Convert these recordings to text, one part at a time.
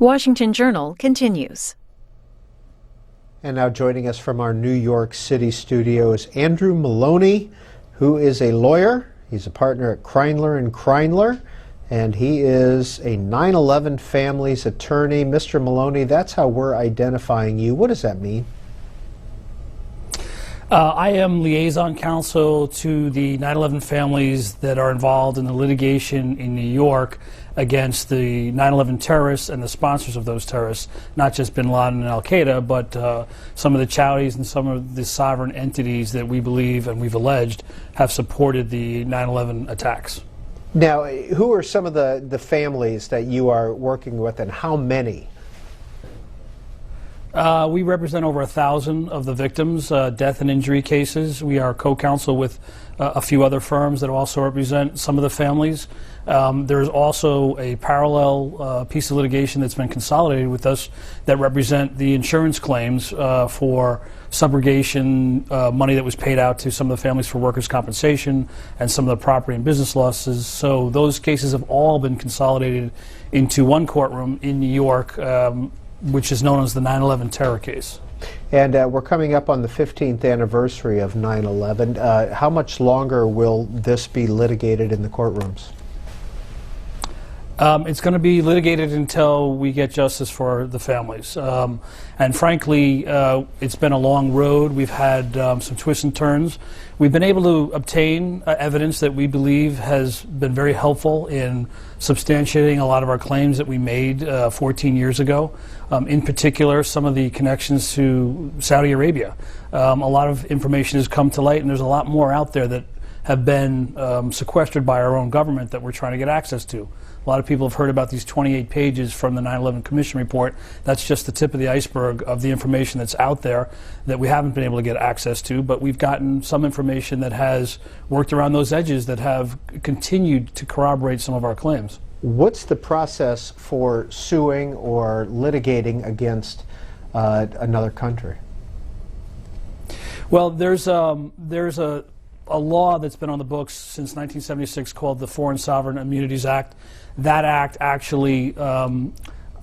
Washington Journal continues. And now joining us from our New York City studio is Andrew Maloney, who is a lawyer. He's a partner at Kreinler & Kreinler, and he is a 9/11 families attorney. Mr. Maloney, that's how we're identifying you. What does that mean? I am liaison counsel to the 9/11 families that are involved in the litigation in New York against the 9/11 terrorists and the sponsors of those terrorists, not just bin Laden and Al-Qaeda, but some of the charities and some of the sovereign entities that we believe and we've alleged have supported the 9/11 attacks. Now, who are some of the families that you are working with, and how many? We represent over 1,000 of the victims' death and injury cases. We are co-counsel with a few other firms that also represent some of the families. There's also a parallel piece of litigation that's been consolidated with us that represent the insurance claims for subrogation money that was paid out to some of the families for workers' compensation and some of the property and business losses. So those cases have all been consolidated into one courtroom in New York, which is known as the 9/11 terror case. And we're coming up on the 15th anniversary of 9/11. How much longer will this be litigated in the courtrooms? It's going to be litigated until we get justice for the families. And frankly, it's been a long road. We've had some twists and turns. We've been able to obtain evidence that we believe has been very helpful in substantiating a lot of our claims that we made 14 years ago. In particular, some of the connections to Saudi Arabia. A lot of information has come to light, and there's a lot more out there that have been sequestered by our own government that we're trying to get access to. A lot of people have heard about these 28 pages from the 9/11 Commission report. That's just the tip of the iceberg of the information that's out there that we haven't been able to get access to, but we've gotten some information that has worked around those edges that have continued to corroborate some of our claims. What's the process for suing or litigating against another country? Well, there's a law that's been on the books since 1976 called the Foreign Sovereign Immunities Act. That act actually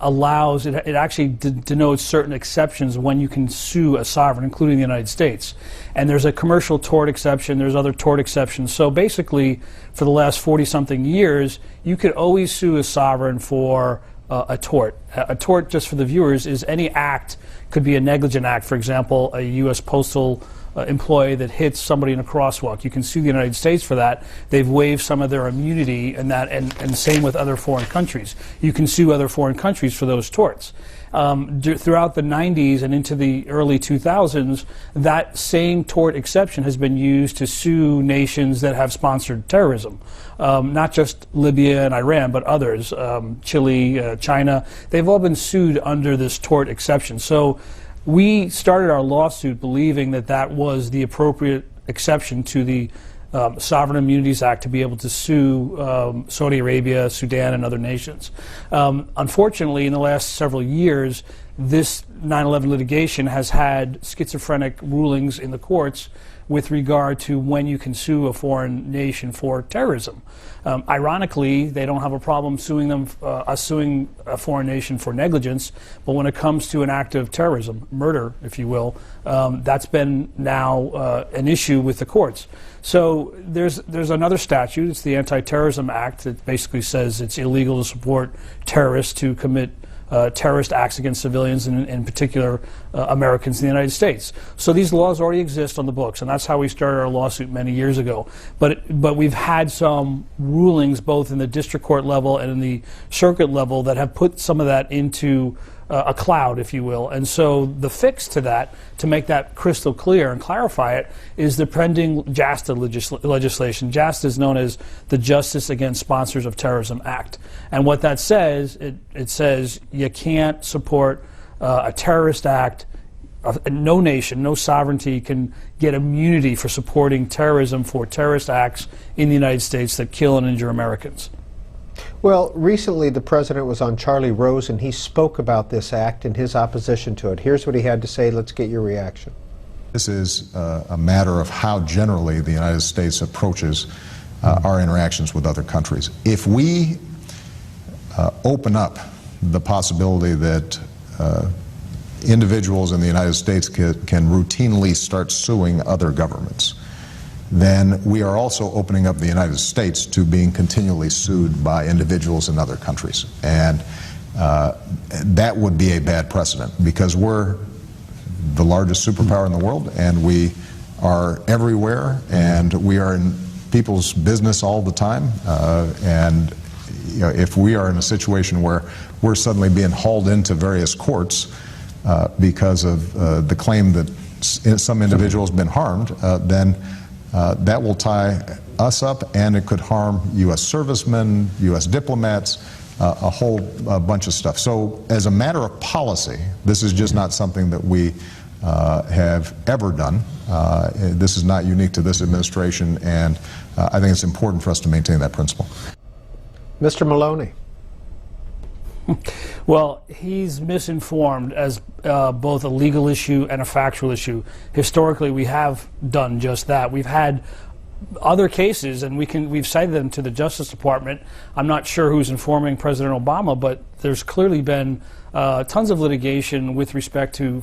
allows, it actually denotes certain exceptions when you can sue a sovereign, including the United States. And there's a commercial tort exception, there's other tort exceptions. So basically, for the last 40-something years, you could always sue a sovereign for a tort. A tort, just for the viewers, is any act, could be a negligent act. For example, a U.S. postal employee that hits somebody in a crosswalk. You can sue the United States for that. They've waived some of their immunity and that, and same with other foreign countries. You can sue other foreign countries for those torts. Throughout the 90s and into the early 2000s, that same tort exception has been used to sue nations that have sponsored terrorism. Not just Libya and Iran, but others, Chile, China. They've all been sued under this tort exception. So we started our lawsuit believing that that was the appropriate exception to the Sovereign Immunities Act to be able to sue Saudi Arabia, Sudan, and other nations. Unfortunately, in the last several years, this 9/11 litigation has had schizophrenic rulings in the courts with regard to when you can sue a foreign nation for terrorism. Ironically, they don't have a problem suing them, us suing a foreign nation for negligence, but when it comes to an act of terrorism, murder, if you will, that's been now an issue with the courts. So there's another statute, it's the Anti-Terrorism Act, that basically says it's illegal to support terrorists to commit terrorist acts against civilians, and in particular Americans in the United States. So these laws already exist on the books, and that's how we started our lawsuit many years ago. But we've had some rulings both in the district court level and in the circuit level that have put some of that into a cloud, if you will. And so the fix to that, to make that crystal clear and clarify it, is the pending JASTA legislation. JASTA is known as the Justice Against Sponsors of Terrorism Act. And what that says, it says you can't support a terrorist act. No nation, no sovereignty can get immunity for supporting terrorism for terrorist acts in the United States that kill and injure Americans. Well, recently the president was on Charlie Rose, and he spoke about this act and his opposition to it. Here's what he had to say. Let's get your reaction. This is a matter of how generally the United States approaches our interactions with other countries. If we open up the possibility that individuals in the United States can routinely start suing other governments, then we are also opening up the United States to being continually sued by individuals in other countries. And that would be a bad precedent, because we're the largest superpower in the world, and we are everywhere, and we are in people's business all the time. And you know, if we are in a situation where we're suddenly being hauled into various courts because of the claim that some individual has been harmed, then that will tie us up, and it could harm U.S. servicemen, U.S. diplomats, a whole bunch of stuff. So as a matter of policy, this is just not something that we have ever done. This is not unique to this administration, and I think it's important for us to maintain that principle. Mr. Maloney. Well, he's misinformed as both a legal issue and a factual issue. Historically, we have done just that. We've had other cases, and we've cited them to the Justice Department. I'm not sure who's informing President Obama, but there's clearly been tons of litigation with respect to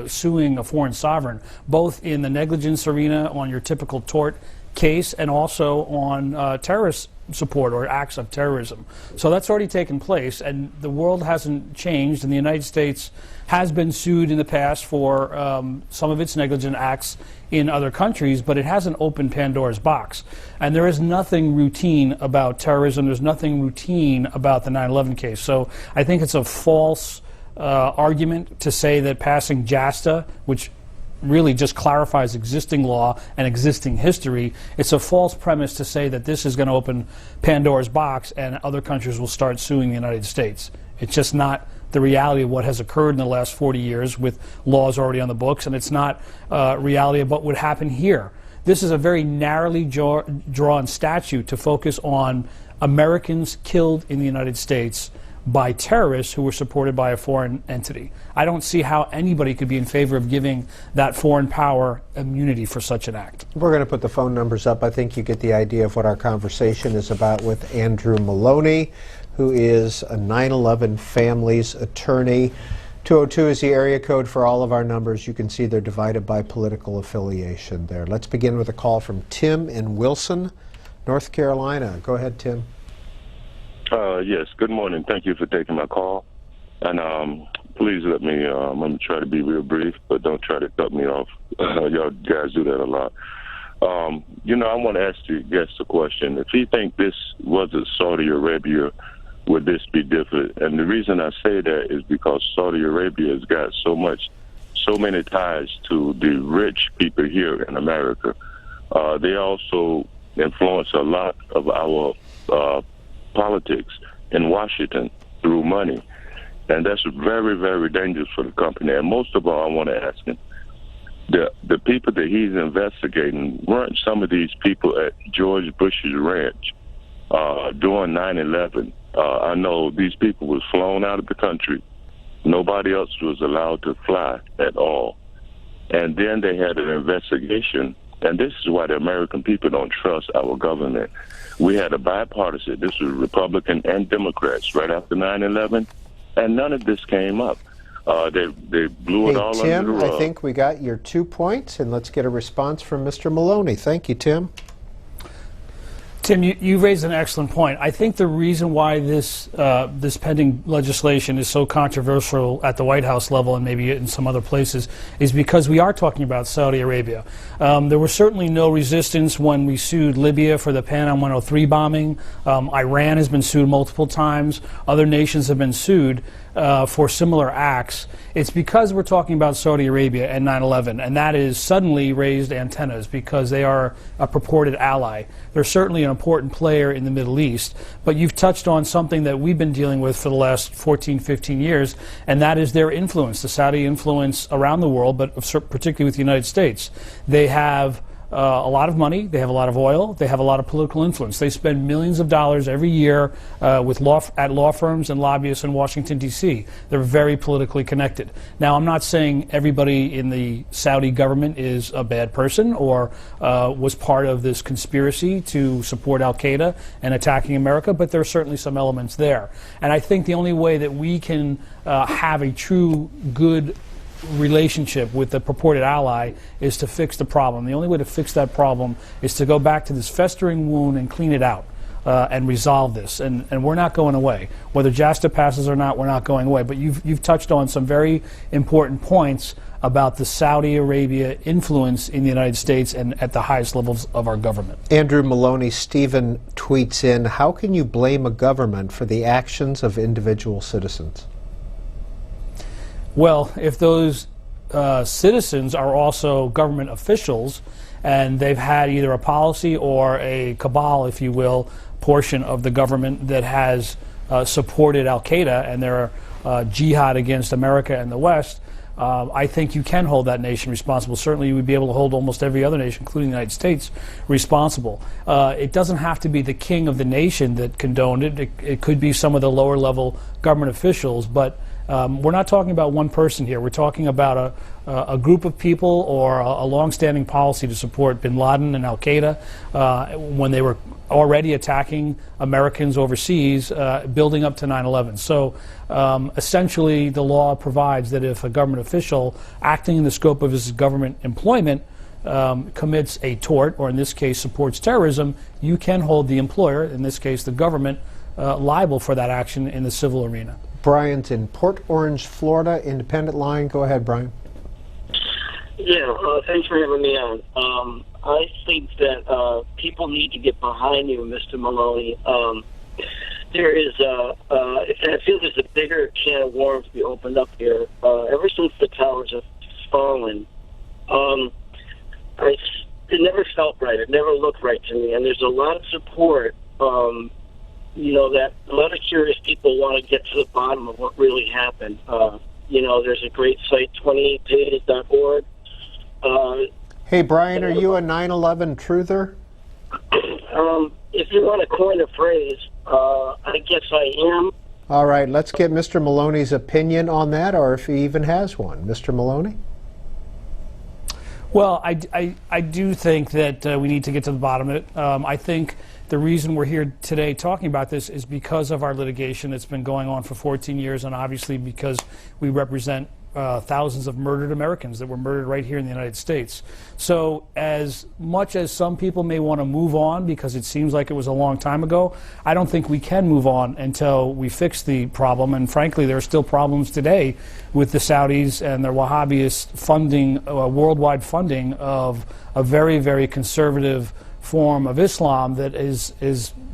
suing a foreign sovereign, both in the negligence arena on your typical tort case and also on terrorist support or acts of terrorism. So that's already taken place, and the world hasn't changed, and the United States has been sued in the past for some of its negligent acts in other countries, but it hasn't opened Pandora's box. And there is nothing routine about terrorism. There's nothing routine about the 9/11 case. So I think it's a false argument to say that passing JASTA, which really just clarifies existing law and existing history, it's a false premise to say that this is going to open Pandora's box and other countries will start suing the United States. It's just not the reality of what has occurred in the last 40 years with laws already on the books, and it's not reality of what would happen here. This is a very narrowly drawn statute to focus on Americans killed in the United States by terrorists who were supported by a foreign entity. I don't see how anybody could be in favor of giving that foreign power immunity for such an act. We're going to put the phone numbers up. I think you get the idea of what our conversation is about with Andrew Maloney, who is a 9/11 families attorney. 202 is the area code for all of our numbers. You can see they're divided by political affiliation there. Let's begin with a call from Tim in Wilson, North Carolina. Go ahead, Tim. Yes, good morning. Thank you for taking my call. And please let me, I'm going to try to be real brief, but don't try to cut me off. Y'all guys do that a lot. You know, I want to ask the guest a question. If you think this was a Saudi Arabia, would this be different? And the reason I say that is because Saudi Arabia has got so many ties to the rich people here in America. They also influence a lot of our politics in Washington through money. And that's very, very dangerous for the company. And most of all, I want to ask him, the people that he's investigating, weren't some of these people at George Bush's ranch during 9/11? I know these people was flown out of the country. Nobody else was allowed to fly at all. And then they had an investigation. And this is why the American people don't trust our government. We had a bipartisan, this was Republican and Democrats right after 9/11, and none of this came up. They blew it all Tim, under the rug. I think we got your 2 points, and let's get a response from Mr. Maloney. Thank you, Tim. Tim, you raised an excellent point. I think the reason why this pending legislation is so controversial at the White House level and maybe in some other places is because we are talking about Saudi Arabia. There was certainly no resistance when we sued Libya for the Pan Am 103 bombing. Iran has been sued multiple times. Other nations have been sued for similar acts. It's because we're talking about Saudi Arabia and 9/11, and that is suddenly raised antennas because they are a purported ally. They're certainly an important player in the Middle East, but you've touched on something that we've been dealing with for the last 14, 15 years, and that is their influence, the Saudi influence around the world, but particularly with the United States. They have a lot of money, they have a lot of oil, they have a lot of political influence. They spend millions of dollars every year with at law firms and lobbyists in Washington, D.C. They're very politically connected. Now, I'm not saying everybody in the Saudi government is a bad person or was part of this conspiracy to support al-Qaeda and attacking America, but there are certainly some elements there. And I think the only way that we can have a true good relationship with the purported ally is to fix the problem. The only way to fix that problem is to go back to this festering wound and clean it out and resolve this. And we're not going away. Whether JASTA passes or not, we're not going away. But you've touched on some very important points about the Saudi Arabia influence in the United States and at the highest levels of our government. Andrew Maloney, Stephen tweets in, how can you blame a government for the actions of individual citizens? Well, if those citizens are also government officials and they've had either a policy or a cabal, if you will, portion of the government that has supported al-Qaeda and their jihad against America and the West, I think you can hold that nation responsible. Certainly you would be able to hold almost every other nation, including the United States, responsible. It doesn't have to be the king of the nation that condoned it. It could be some of the lower level government officials, but we're not talking about one person here. We're talking about a group of people or a long-standing policy to support bin Laden and al-Qaeda when they were already attacking Americans overseas, building up to 9/11. So essentially the law provides that if a government official acting in the scope of his government employment commits a tort, or in this case supports terrorism, you can hold the employer, in this case the government, liable for that action in the civil arena. Brian's in Port Orange, Florida. Independent line. Go ahead, Brian. Yeah, thanks for having me on. I think that people need to get behind you, Mr. Maloney. There is, I feel there's a bigger can of worms to be opened up here. Ever since the towers have fallen, it never felt right. It never looked right to me. And there's a lot of support, that a lot of curious people want to get to the bottom of what really happened. There's a great site, 28days.org. Hey, Brian, are you a 9/11 truther? If you want to coin a phrase, I guess I am. All right, let's get Mr. Maloney's opinion on that, or if he even has one. Mr. Maloney? Well, I do think that we need to get to the bottom of it. I think the reason we're here today talking about this is because of our litigation that's been going on for 14 years, and obviously because we represent thousands of murdered Americans that were murdered right here in the United States. So as much as some people may want to move on because it seems like it was a long time ago, I don't think we can move on until we fix the problem. And frankly, there are still problems today with the Saudis and their Wahhabist funding, worldwide funding of a very, very conservative form of Islam that is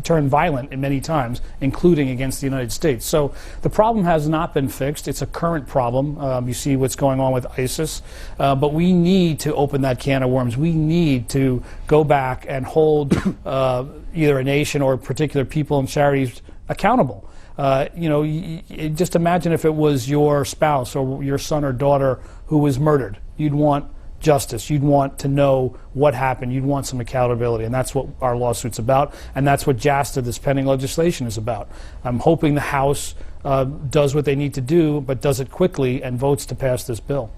turned violent in many times, including against the United States. So the problem has not been fixed. It's a current problem. You see what's going on with ISIS. But we need to open that can of worms. We need to go back and hold either a nation or particular people and charities accountable. Just imagine if it was your spouse or your son or daughter who was murdered. You'd want justice. You'd want to know what happened. You'd want some accountability, and that's what our lawsuit's about, and that's what JASTA, this pending legislation, is about. I'm hoping the House does what they need to do, but does it quickly and votes to pass this bill.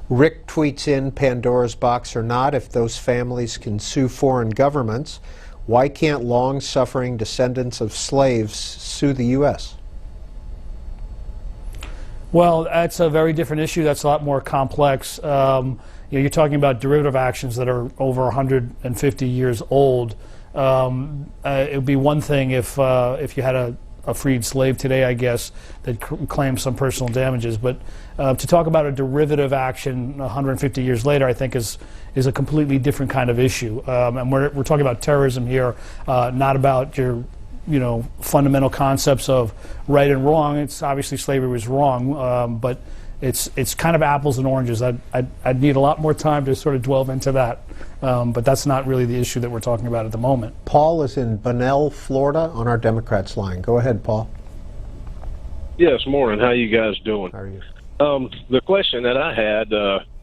Rick tweets in, Pandora's box or not, if those families can sue foreign governments, why can't long-suffering descendants of slaves sue the U.S.? Well, that's a very different issue. That's a lot more complex. You're talking about derivative actions that are over 150 years old. It would be one thing if you had a freed slave today, I guess, that claims some personal damages. But to talk about a derivative action 150 years later, I think is a completely different kind of issue. And we're talking about terrorism here, not about your fundamental concepts of right and wrong. It's obviously slavery was wrong, but it's kind of apples and oranges. I'd need a lot more time to sort of delve into that, but that's not really the issue that we're talking about at the moment. Paul is in Bunnell, Florida, on our Democrats line. Go ahead, Paul. Yes, morning. How you guys doing? How are you? The question that I had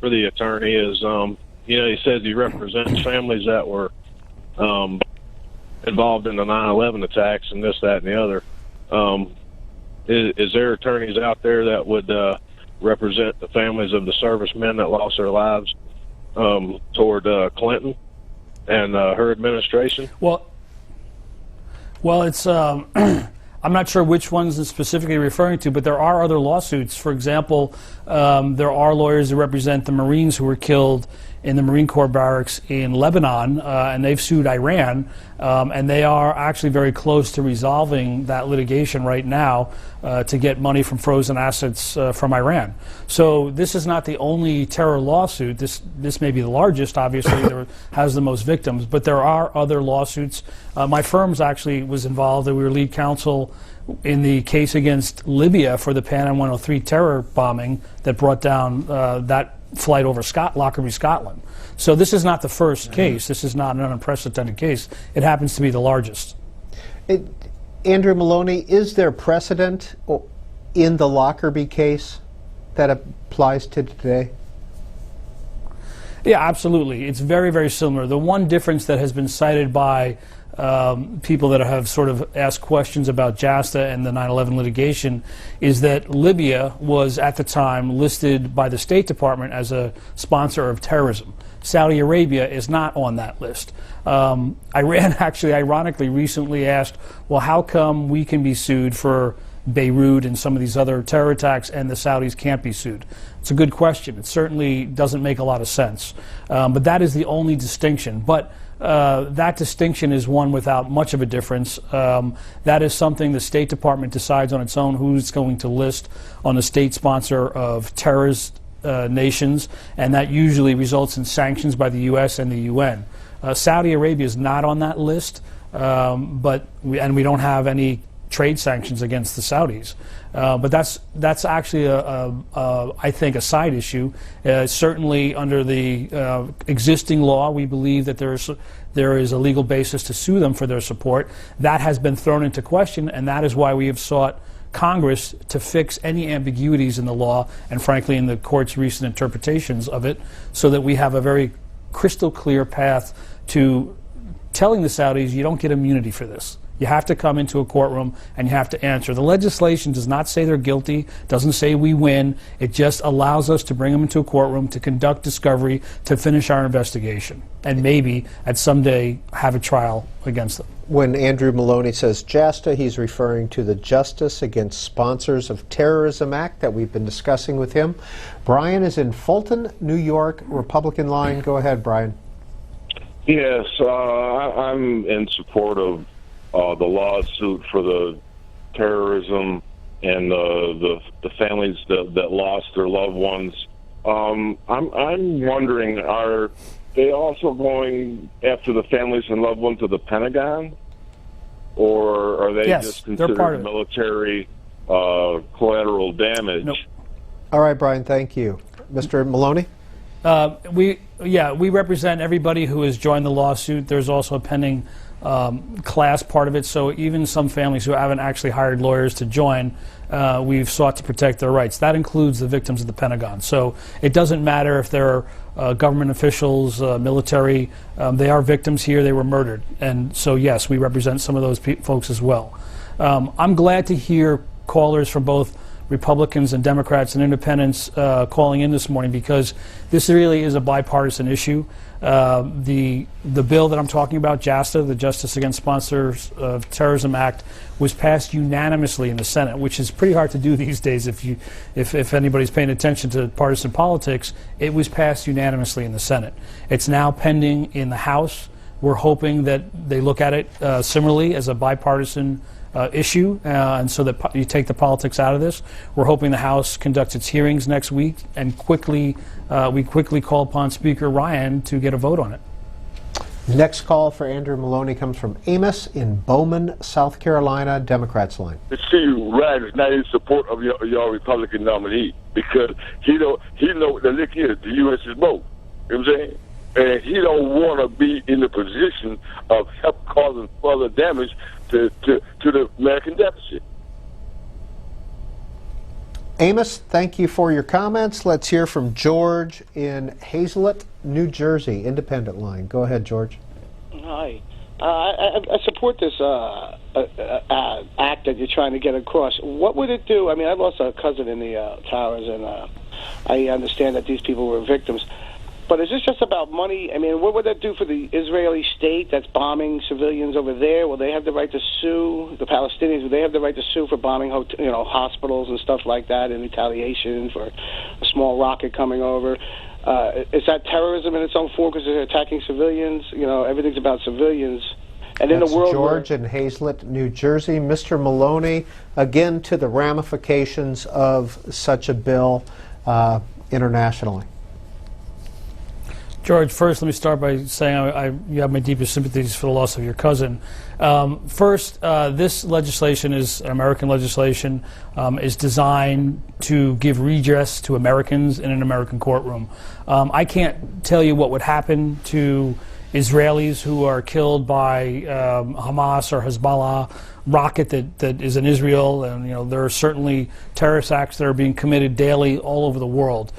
for the attorney is, he says he represents families that were involved in the 9/11 attacks and this, that, and the other. Is there attorneys out there that would represent the families of the servicemen that lost their lives toward Clinton and her administration? Well, it's I'm not sure which ones it's specifically referring to, but there are other lawsuits. For example, there are lawyers who represent the Marines who were killed in the Marine Corps barracks in Lebanon, and they've sued Iran, and they are actually very close to resolving that litigation right now to get money from frozen assets from Iran. So this is not the only terror lawsuit. This may be the largest, obviously, that has the most victims, but there are other lawsuits. My firm's actually was involved, and we were lead counsel in the case against Libya for the Pan Am 103 terror bombing that brought down that flight over Lockerbie, Scotland. So this is not the first case. This is not an unprecedented case. It happens to be the largest. Andrew Maloney, is there precedent in the Lockerbie case that applies to today? Yeah, absolutely. It's very, very similar. The one difference that has been cited by people that have sort of asked questions about JASTA and the 9/11 litigation is that Libya was at the time listed by the State Department as a sponsor of terrorism. Saudi Arabia is not on that list. Iran actually, ironically, recently asked, well, how come we can be sued for Beirut and some of these other terror attacks and the Saudis can't be sued? It's a good question. It certainly doesn't make a lot of sense. But that is the only distinction. But that distinction is one without much of a difference. That is something the State Department decides on its own who's going to list on the state sponsor of terrorist nations, and that usually results in sanctions by the U.S. and the UN. Saudi Arabia is not on that list, but we don't have any trade sanctions against the Saudis. But that's actually, I think, a side issue. Certainly under the existing law, we believe that there is a legal basis to sue them for their support. That has been thrown into question, and that is why we have sought Congress to fix any ambiguities in the law and, frankly, in the court's recent interpretations of it, so that we have a very crystal clear path to telling the Saudis, you don't get immunity for this. You have to come into a courtroom and you have to answer. The legislation does not say they're guilty, doesn't say we win. It just allows us to bring them into a courtroom to conduct discovery, to finish our investigation, and maybe at some day have a trial against them. When Andrew Maloney says JASTA, he's referring to the Justice Against Sponsors of Terrorism Act that we've been discussing with him. Brian is in Fulton, New York, Republican line. Go ahead, Brian. Yes, I'm in support of the lawsuit for the terrorism and the families that lost their loved ones. I'm wondering, are they also going after the families and loved ones of the Pentagon, or are they just considered military collateral damage? Nope. All right, Brian, thank you. Mr. Maloney? We represent everybody who has joined the lawsuit. There's also a pending class part of it, so even some families who haven't actually hired lawyers to join, we've sought to protect their rights. That includes the victims of the Pentagon. So it doesn't matter if they're government officials, military, they are victims here, they were murdered. And so yes, we represent some of those folks as well. I'm glad to hear callers from both Republicans and Democrats and independents calling in this morning, because this really is a bipartisan issue. The bill that I'm talking about, JASTA, the Justice Against Sponsors of Terrorism Act, was passed unanimously in the Senate, which is pretty hard to do these days if anybody's paying attention to partisan politics. It was passed unanimously in the Senate. It's now pending in the House. We're hoping that they look at it similarly as a bipartisan issue, and so that you take the politics out of this. We're hoping the House conducts its hearings next week, and we quickly call upon Speaker Ryan to get a vote on it. Next call for Andrew Maloney comes from Amos in Bowman, South Carolina, Democrats line. See, Ryan is not in support of your Republican nominee, because he know what the lick is. The U.S. is both. You know what I'm saying? And he don't want to be in the position of help causing further damage to the American deficit. Amos, thank you for your comments. Let's hear from George in Hazelett, New Jersey, independent line. Go ahead, George. Hi. I support this act that you're trying to get across. What would it do? I mean, I lost a cousin in the towers, and I understand that these people were victims. But is this just about money? I mean, what would that do for the Israeli state that's bombing civilians over there? Will they have the right to sue the Palestinians? Will they have the right to sue for bombing, hospitals and stuff like that in retaliation for a small rocket coming over? Is that terrorism in its own form because they're attacking civilians? Everything's about civilians. And in That's the world, George in Hazelett, New Jersey. Mr. Maloney, again to the ramifications of such a bill internationally. George, first let me start by saying you have my deepest sympathies for the loss of your cousin. First, this legislation is American legislation, is designed to give redress to Americans in an American courtroom. I can't tell you what would happen to Israelis who are killed by Hamas or Hezbollah rocket that is in Israel, and there are certainly terrorist acts that are being committed daily all over the world.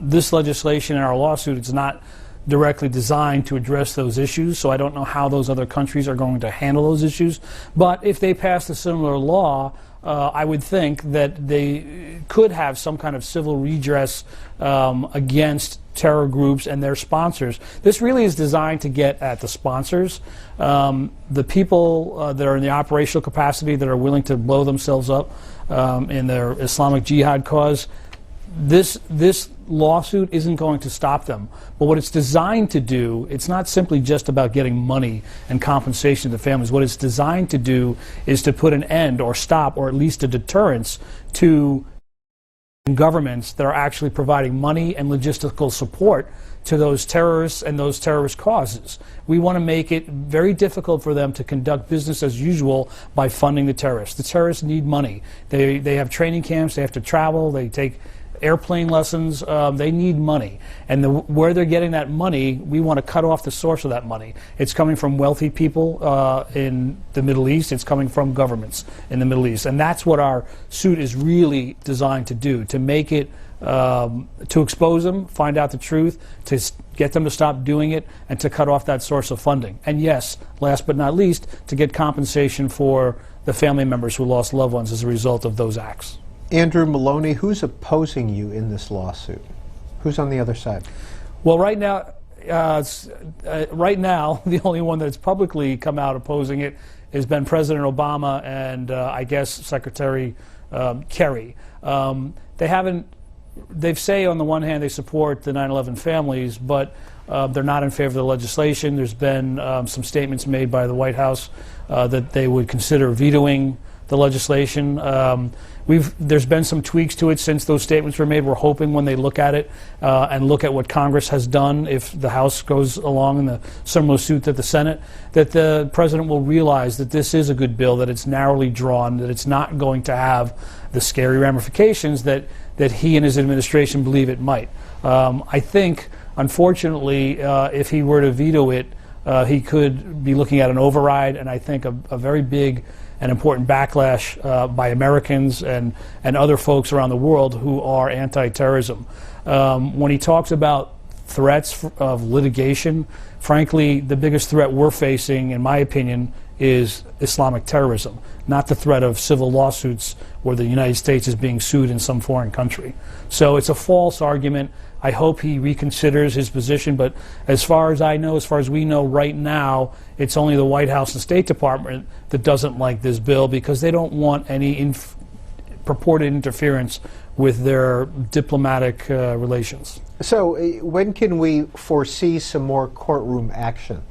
This legislation in our lawsuit is not directly designed to address those issues, so I don't know how those other countries are going to handle those issues. But if they passed a similar law, I would think that they could have some kind of civil redress against terror groups and their sponsors. This really is designed to get at the sponsors, the people that are in the operational capacity that are willing to blow themselves up in their Islamic Jihad cause. This lawsuit isn't going to stop them. But what it's designed to do, it's not simply just about getting money and compensation to the families. What it's designed to do is to put an end or stop or at least a deterrence to governments that are actually providing money and logistical support to those terrorists and those terrorist causes. We want to make it very difficult for them to conduct business as usual by funding the terrorists. The terrorists need money. They have training camps, they have to travel, they take airplane lessons, they need money. And where they're getting that money, we want to cut off the source of that money. It's coming from wealthy people in the Middle East. It's coming from governments in the Middle East. And that's what our suit is really designed to do, to make it, to expose them, find out the truth, to get them to stop doing it, and to cut off that source of funding. And yes, last but not least, to get compensation for the family members who lost loved ones as a result of those acts. Andrew Maloney, who's opposing you in this lawsuit? Who's on the other side? Well, right now, the only one that's publicly come out opposing it has been President Obama and I guess Secretary Kerry. They say on the one hand they support the 9/11 families, but they're not in favor of the legislation. There's been some statements made by the White House that they would consider vetoing the legislation. There's been some tweaks to it since those statements were made. We're hoping when they look at it and look at what Congress has done, if the House goes along in the similar suit that the Senate, that the President will realize that this is a good bill, that it's narrowly drawn, that it's not going to have the scary ramifications that he and his administration believe it might. I think, unfortunately, if he were to veto it, he could be looking at an override, and I think a very big and important backlash by Americans and other folks around the world who are anti-terrorism. When he talks about threats of litigation, frankly, the biggest threat we're facing, in my opinion, is Islamic terrorism, not the threat of civil lawsuits where the United States is being sued in some foreign country. So it's a false argument. I hope he reconsiders his position, but as far as I know, as far as we know right now, it's only the White House and State Department that doesn't like this bill because they don't want any purported interference with their diplomatic relations. So when can we foresee some more courtroom action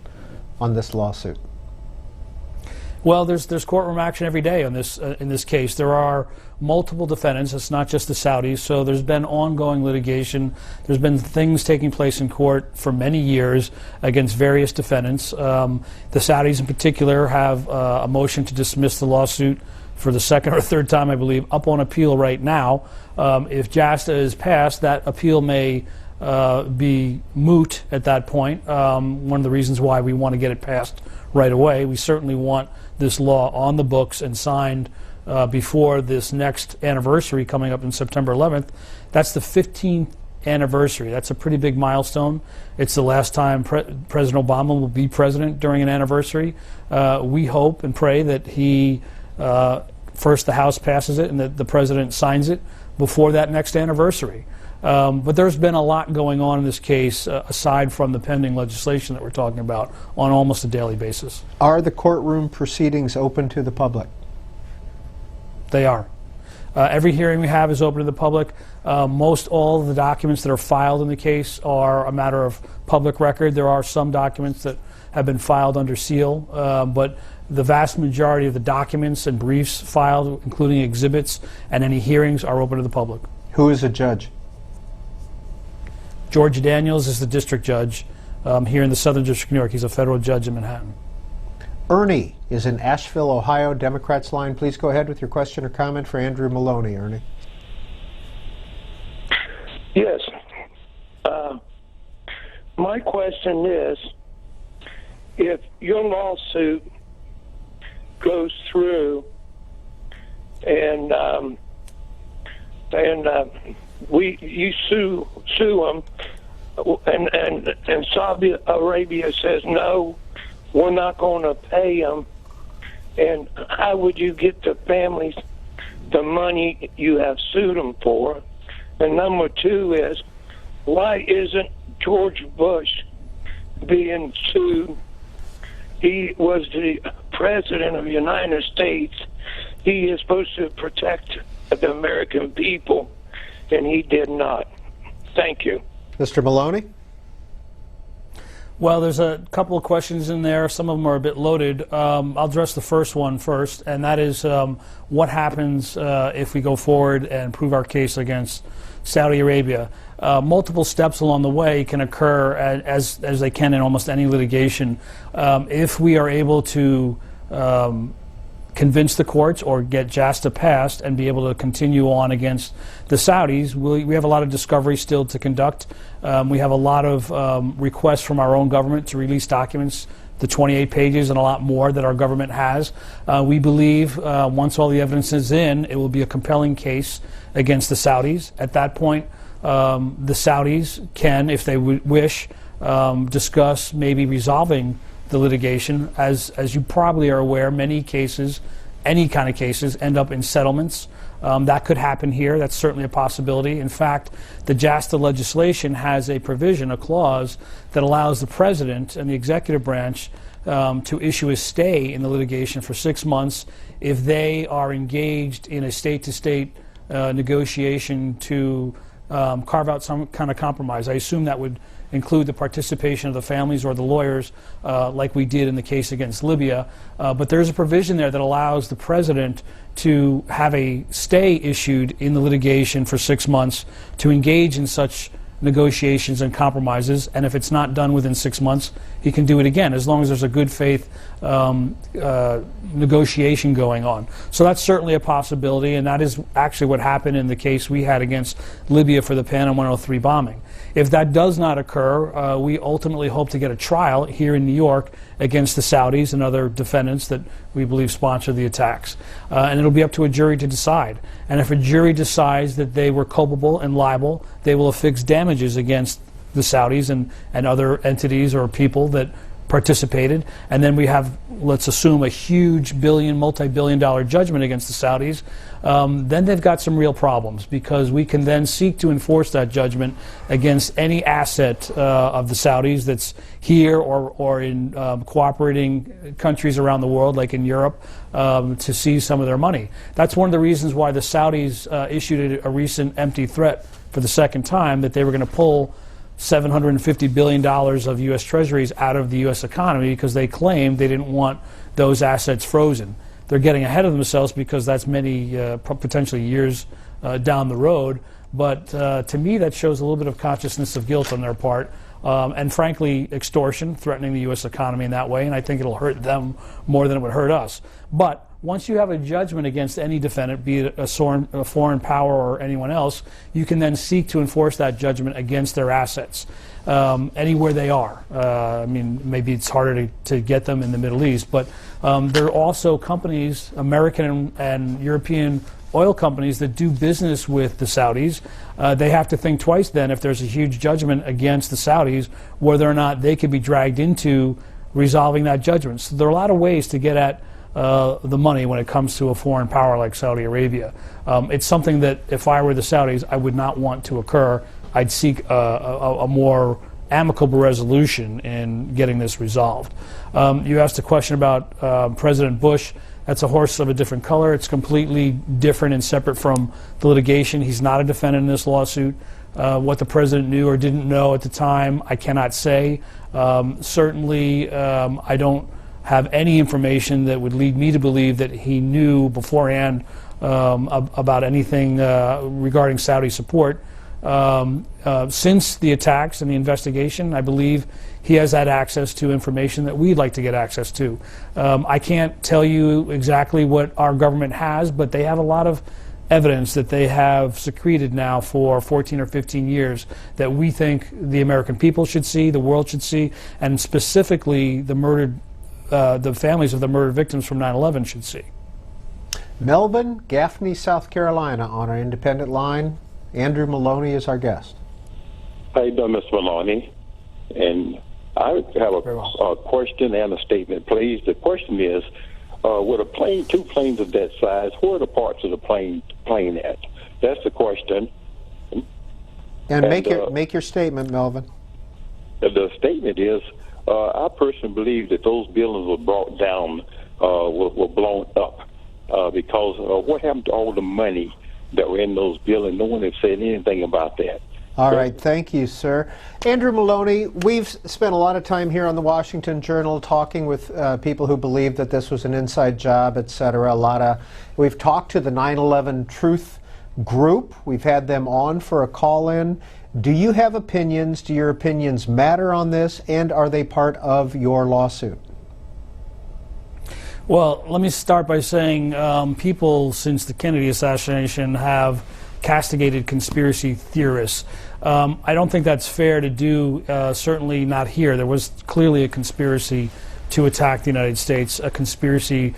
on this lawsuit? Well, there's courtroom action every day on this in this case. There are multiple defendants. It's not just the Saudis. So there's been ongoing litigation. There's been things taking place in court for many years against various defendants. The Saudis in particular have a motion to dismiss the lawsuit for the second or third time, I believe, up on appeal right now. If JASTA is passed, that appeal may be moot at that point. One of the reasons why we want to get it passed right away. We certainly want this law on the books and signed before this next anniversary coming up in September 11th. That's the 15th anniversary. That's a pretty big milestone. It's the last time President Obama will be president during an anniversary. We hope and pray that he, first the House passes it and that the president signs it before that next anniversary. But there's been a lot going on in this case, aside from the pending legislation that we're talking about, on almost a daily basis. Are the courtroom proceedings open to the public? They are. Every hearing we have is open to the public. Most all of the documents that are filed in the case are a matter of public record. There are some documents that have been filed under seal, but the vast majority of the documents and briefs filed, including exhibits and any hearings, are open to the public. Who is a judge? George Daniels is the district judge here in the Southern District of New York. He's a federal judge in Manhattan. Ernie is in Asheville, Ohio, Democrats line. Please go ahead with your question or comment for Andrew Maloney, Ernie. Yes. My question is, if your lawsuit goes through and you sue them, and Saudi Arabia says no, we're not going to pay them, and how would you get the families the money you have sued them for? And number two is, why isn't George Bush being sued? He was the president of the United States. He is supposed to protect the American people, and he did not. Thank you. Mr. Maloney? Well, there's a couple of questions in there. Some of them are a bit loaded. I'll address the first one first, and that is what happens if we go forward and prove our case against Saudi Arabia. Multiple steps along the way can occur, as they can in almost any litigation. If we are able to convince the courts or get JASTA passed and be able to continue on against the Saudis, we have a lot of discovery still to conduct. We have a lot of requests from our own government to release documents, the 28 pages and a lot more that our government has. We believe once all the evidence is in, it will be a compelling case against the Saudis. At that point, the Saudis can, if they wish, discuss maybe resolving the litigation. As you probably are aware, many cases, any kind of cases, end up in settlements. That could happen here. That's certainly a possibility. In fact, the JASTA legislation has a provision, a clause, that allows the president and the executive branch to issue a stay in the litigation for 6 months if they are engaged in a state-to-state negotiation to carve out some kind of compromise. I assume that would include the participation of the families or the lawyers, like we did in the case against Libya. But there's a provision there that allows the president to have a stay issued in the litigation for 6 months to engage in such negotiations and compromises, and if it's not done within 6 months, he can do it again, as long as there's a good faith negotiation going on. So that's certainly a possibility, and that is actually what happened in the case we had against Libya for the Panama 103 bombing. If that does not occur, we ultimately hope to get a trial here in New York against the Saudis and other defendants that we believe sponsored the attacks. And it'll be up to a jury to decide. And if a jury decides that they were culpable and liable, they will affix damages against the Saudis and other entities or people that participated. And then we have, let's assume, a huge multi-billion-dollar judgment against the Saudis. Then they've got some real problems, because we can then seek to enforce that judgment against any asset of the Saudis that's here or in cooperating countries around the world, like in Europe, to seize some of their money. That's one of the reasons why the Saudis issued a recent empty threat for the second time, that they were going to pull $750 billion of U.S. Treasuries out of the U.S. economy, because they claimed they didn't want those assets frozen. They're getting ahead of themselves, because that's many potentially years down the road. But to me, that shows a little bit of consciousness of guilt on their part, and frankly, extortion, threatening the U.S. economy in that way. And I think it'll hurt them more than it would hurt us. But once you have a judgment against any defendant, be it a foreign power or anyone else, you can then seek to enforce that judgment against their assets, anywhere they are. I mean, maybe it's harder to get them in the Middle East, but there are also companies, American and European oil companies, that do business with the Saudis. They have to think twice then, if there's a huge judgment against the Saudis, whether or not they could be dragged into resolving that judgment. So there are a lot of ways to get at the money when it comes to a foreign power like Saudi Arabia. It's something that if I were the Saudis, I would not want to occur. I'd seek a more amicable resolution in getting this resolved. You asked a question about President Bush. That's a horse of a different color. It's completely different and separate from the litigation. He's not a defendant in this lawsuit. What the president knew or didn't know at the time, I cannot say. Certainly, I don't have any information that would lead me to believe that he knew beforehand about anything regarding Saudi support. Since the attacks and the investigation, I believe he has had access to information that we'd like to get access to. I can't tell you exactly what our government has, but they have a lot of evidence that they have secreted now for 14 or 15 years that we think the American people should see, the world should see, and specifically the families of the murdered victims from 9/11 should see. Melbourne, Gaffney, South Carolina, on our independent line. Andrew Maloney is our guest. How you doing, Mr. Maloney? And I have a question and a statement, please. The question is, with a plane, two planes of that size, where are the parts of the plane at? That's the question. And make your statement, Melvin. The statement is, I personally believe that those buildings were brought down, were blown up, because what happened to all the money that were in those buildings? No one has said anything about that. All right, thank you, sir. Andrew Maloney, we've spent a lot of time here on the Washington Journal talking with people who believe that this was an inside job, et cetera. We've talked to the 9/11 Truth Group. We've had them on for a call-in. Do you have opinions? Do your opinions matter on this? And are they part of your lawsuit? Well, let me start by saying people since the Kennedy assassination have castigated conspiracy theorists. I don't think that's fair to do, certainly not here. There was clearly a conspiracy to attack the United States, a conspiracy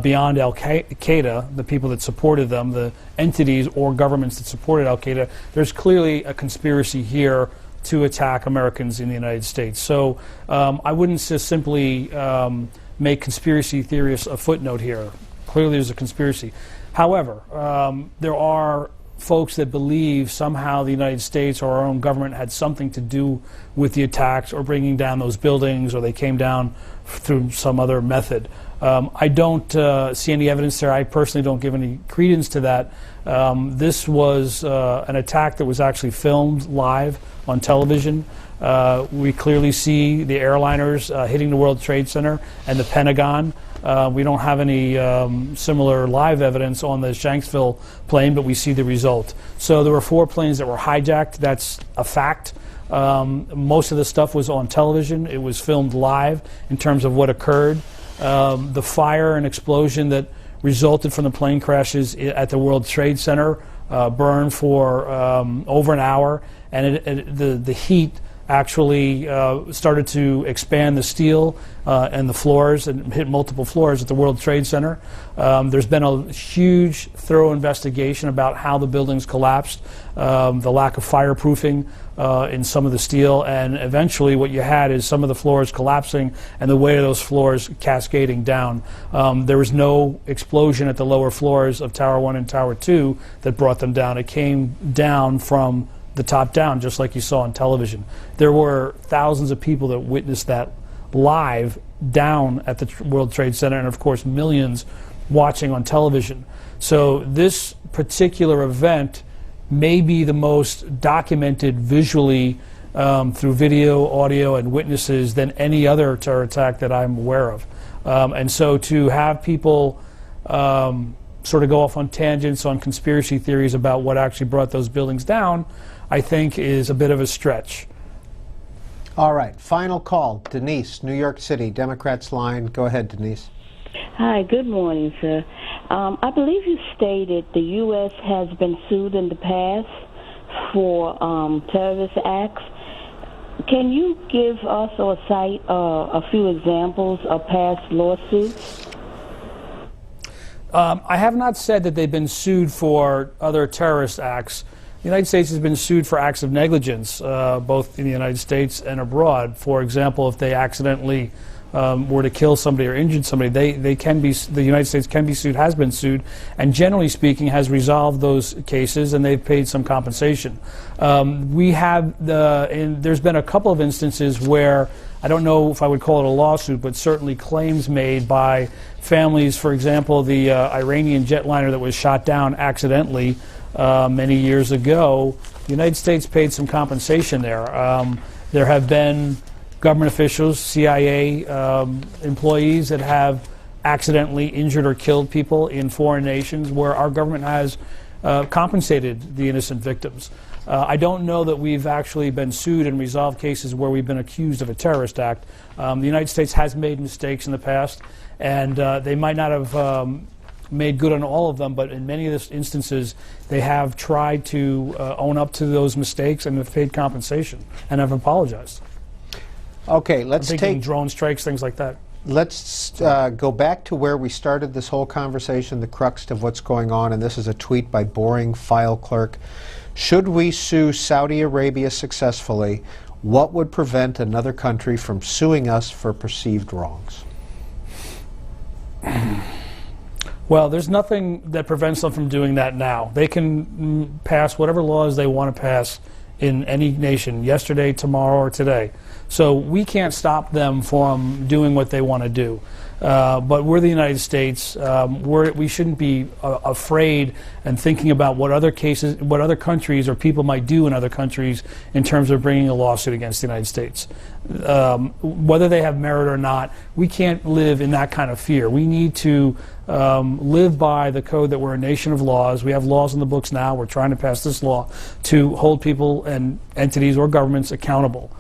beyond al-Qaeda, the people that supported them, the entities or governments that supported al-Qaeda. There's clearly a conspiracy here to attack Americans in the United States. So I wouldn't just simply make conspiracy theorists a footnote here. Clearly there's a conspiracy. However, there are folks that believe somehow the United States or our own government had something to do with the attacks or bringing down those buildings, or they came down through some other method. I don't see any evidence there. I personally don't give any credence to that. This was an attack that was actually filmed live on television. We clearly see the airliners hitting the World Trade Center and the Pentagon. We don't have any similar live evidence on the Shanksville plane, but we see the result. So there were 4 planes that were hijacked. That's a fact. Most of the stuff was on television. It was filmed live in terms of what occurred. The fire and explosion that resulted from the plane crashes at the World Trade Center burned for over an hour, and the heat actually started to expand the steel and the floors and hit multiple floors at the World Trade Center. There's been a huge, thorough investigation about how the buildings collapsed, the lack of fireproofing in some of the steel, and eventually what you had is some of the floors collapsing and the weight of those floors cascading down. There was no explosion at the lower floors of Tower 1 and Tower 2 that brought them down. It came down from the top down, just like you saw on television. There were thousands of people that witnessed that live down at the World Trade Center, and of course millions watching on television. So this particular event may be the most documented visually through video, audio, and witnesses than any other terror attack that I'm aware of. And so to have people sort of go off on tangents on conspiracy theories about what actually brought those buildings down, I think is a bit of a stretch. All right, final call. Denise, New York City, Democrats line. Go ahead, Denise. Hi, good morning, sir. I believe you stated the U.S. has been sued in the past for terrorist acts. Can you give us or cite a few examples of past lawsuits? I have not said that they've been sued for other terrorist acts. The United States has been sued for acts of negligence, both in the United States and abroad. For example, if they accidentally were to kill somebody or injure somebody, they can be. The United States can be sued, has been sued, and generally speaking, has resolved those cases, and they've paid some compensation. We have and there's been a couple of instances where I don't know if I would call it a lawsuit, but certainly claims made by families. For example, the Iranian jetliner that was shot down accidentally many years ago. The United States paid some compensation there. There have been government officials, CIA employees that have accidentally injured or killed people in foreign nations where our government has compensated the innocent victims. I don't know that we've actually been sued and resolved cases where we've been accused of a terrorist act. The United States has made mistakes in the past, and they might not have made good on all of them, but in many of these instances, they have tried to own up to those mistakes and have paid compensation and have apologized. Okay, let's take drone strikes, things like that. Let's go back to where we started this whole conversation, the crux of what's going on, and this is a tweet by Boring File Clerk. Should we sue Saudi Arabia successfully, what would prevent another country from suing us for perceived wrongs? Well, there's nothing that prevents them from doing that now. They can pass whatever laws they want to pass in any nation, yesterday, tomorrow, or today. So we can't stop them from doing what they want to do. But we're the United States. We shouldn't be afraid and thinking about what other countries or people might do in other countries in terms of bringing a lawsuit against the United States. Whether they have merit or not, we can't live in that kind of fear. We need to live by the code that we're a nation of laws. We have laws in the books now. We're trying to pass this law to hold people and entities or governments accountable.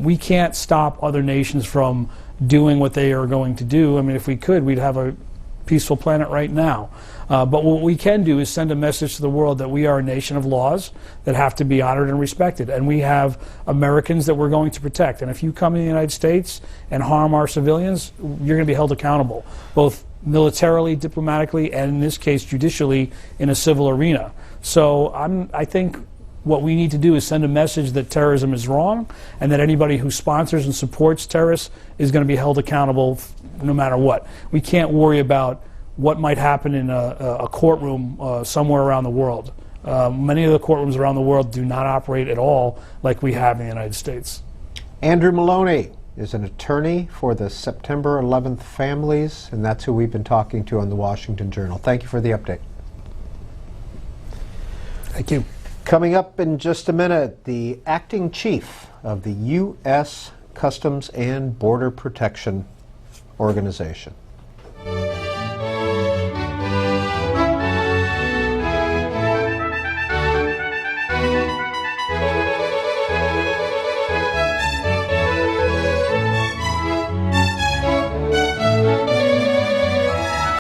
We can't stop other nations from doing what they are going to do. I mean, if we could, we'd have a peaceful planet right now. But what we can do is send a message to the world that we are a nation of laws that have to be honored and respected. And we have Americans that we're going to protect. And if you come to the United States and harm our civilians, you're going to be held accountable, both militarily, diplomatically, and in this case, judicially, in a civil arena. So I think what we need to do is send a message that terrorism is wrong and that anybody who sponsors and supports terrorists is going to be held accountable no matter what. We can't worry about what might happen in a courtroom somewhere around the world. Many of the courtrooms around the world do not operate at all like we have in the United States. Andrew Maloney is an attorney for the September 11th families, and that's who we've been talking to on the Washington Journal. Thank you for the update. Thank you. Coming up in just a minute, the acting chief of the U.S. Customs and Border Protection Organization.